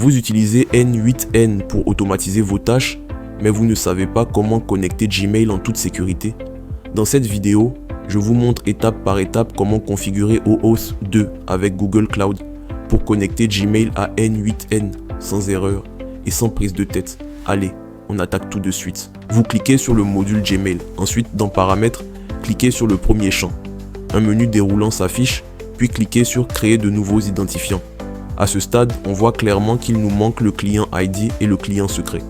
Vous utilisez N8N pour automatiser vos tâches, mais vous ne savez pas comment connecter Gmail en toute sécurité? Dans cette vidéo, je vous montre étape par étape comment configurer OAuth 2 avec Google Cloud pour connecter Gmail à N8N sans erreur et sans prise de tête. Allez, on attaque tout de suite. Vous cliquez sur le module Gmail. Ensuite, dans Paramètres, cliquez sur le premier champ. Un menu déroulant s'affiche, puis cliquez sur Créer de nouveaux identifiants. À ce stade, on voit clairement qu'il nous manque le client ID et le client secret.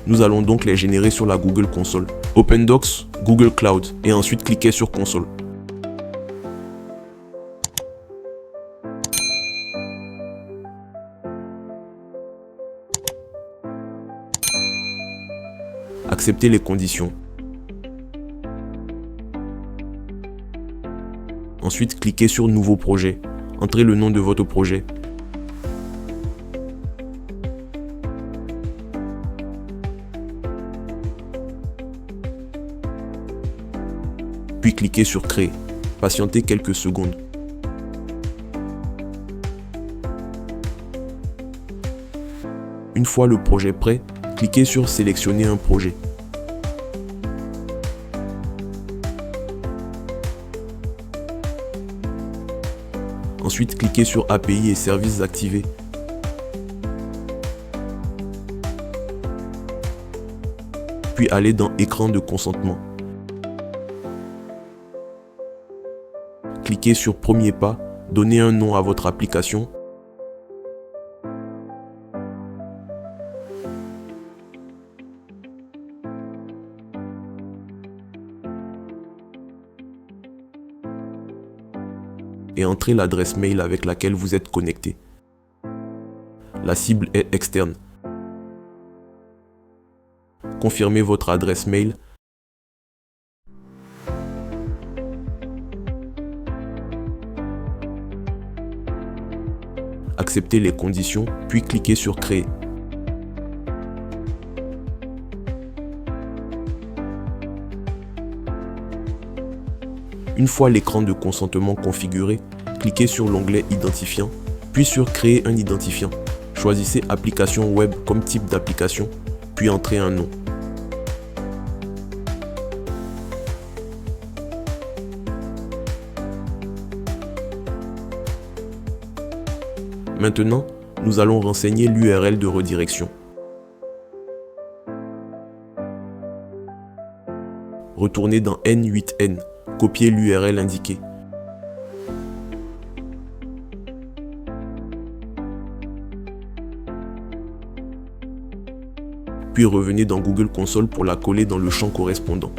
Nous allons donc les générer sur la Google Console. Open Docs, Google Cloud et ensuite cliquez sur Console. Acceptez les conditions. Ensuite, cliquez sur Nouveau projet. Entrez le nom de votre projet. Puis cliquez sur Créer. Patientez quelques secondes. Une fois le projet prêt, cliquez sur Sélectionner un projet. Ensuite, cliquez sur API et services activés. Puis allez dans Écran de consentement. Cliquez sur Premier pas, donnez un nom à votre application. Et entrez l'adresse mail avec laquelle vous êtes connecté. La cible est externe. Confirmez votre adresse mail. Acceptez les conditions, puis cliquez sur Créer. Une fois l'écran de consentement configuré, cliquez sur l'onglet Identifiant, puis sur Créer un identifiant. Choisissez Application web comme type d'application, puis entrez un nom. Maintenant, nous allons renseigner l'URL de redirection. Retournez dans N8N, copiez l'URL indiquée. Puis revenez dans Google Console pour la coller dans le champ correspondant.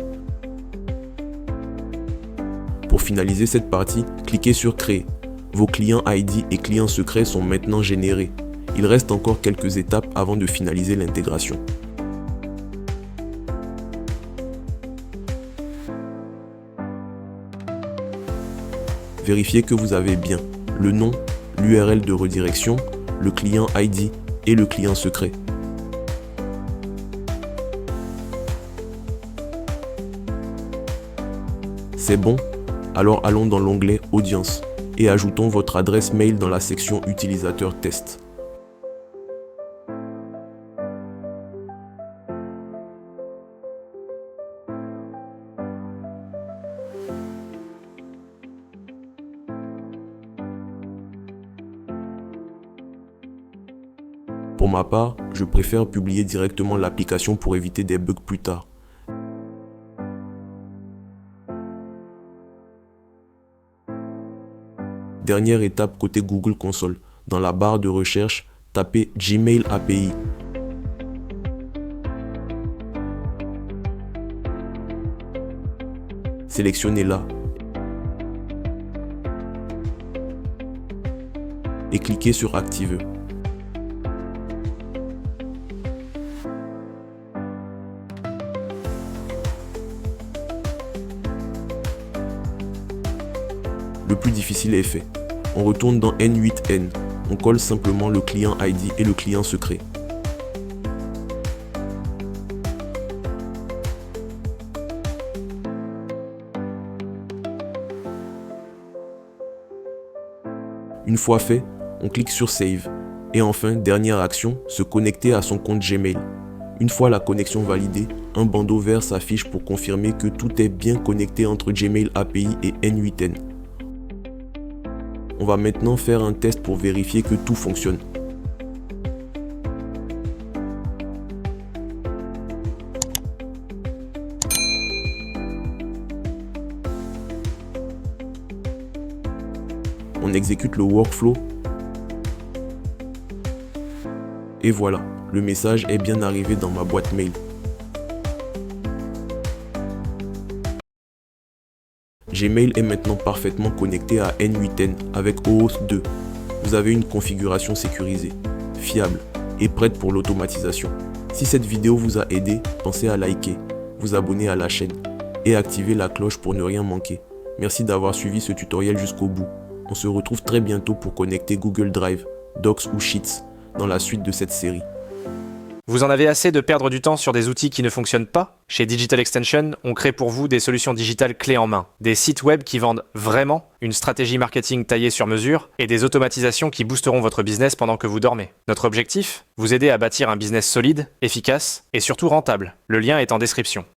Pour finaliser cette partie, cliquez sur Créer. Vos clients ID et clients secrets sont maintenant générés. Il reste encore quelques étapes avant de finaliser l'intégration. Vérifiez que vous avez bien le nom, l'URL de redirection, le client ID et le client secret. C'est bon? Alors allons dans l'onglet Audience et ajoutons votre adresse mail dans la section Utilisateur test. Pour ma part, je préfère publier directement l'application pour éviter des bugs plus tard. Dernière étape côté Google Console. Dans la barre de recherche, tapez Gmail API. Sélectionnez-la et cliquez sur Activer. Le plus difficile est fait. On retourne dans N8N. On colle simplement le client ID et le client secret. Une fois fait, on clique sur Save Et enfin, dernière action, se connecter à son compte Gmail. Une fois la connexion validée, un bandeau vert s'affiche pour confirmer que tout est bien connecté entre Gmail API et N8N. On va maintenant faire un test pour vérifier que tout fonctionne. On exécute le workflow. Et voilà, le message est bien arrivé dans ma boîte mail. Gmail est maintenant parfaitement connecté à N8N avec OAuth 2. Vous avez une configuration sécurisée, fiable et prête pour l'automatisation. Si cette vidéo vous a aidé, pensez à liker, vous abonner à la chaîne et activer la cloche pour ne rien manquer. Merci d'avoir suivi ce tutoriel jusqu'au bout. On se retrouve très bientôt pour connecter Google Drive, Docs ou Sheets dans la suite de cette série. Vous en avez assez de perdre du temps sur des outils qui ne fonctionnent pas? Chez Digital Extension, on crée pour vous des solutions digitales clés en main, des sites web qui vendent vraiment, une stratégie marketing taillée sur mesure et des automatisations qui boosteront votre business pendant que vous dormez. Notre objectif? Vous aider à bâtir un business solide, efficace et surtout rentable. Le lien est en description.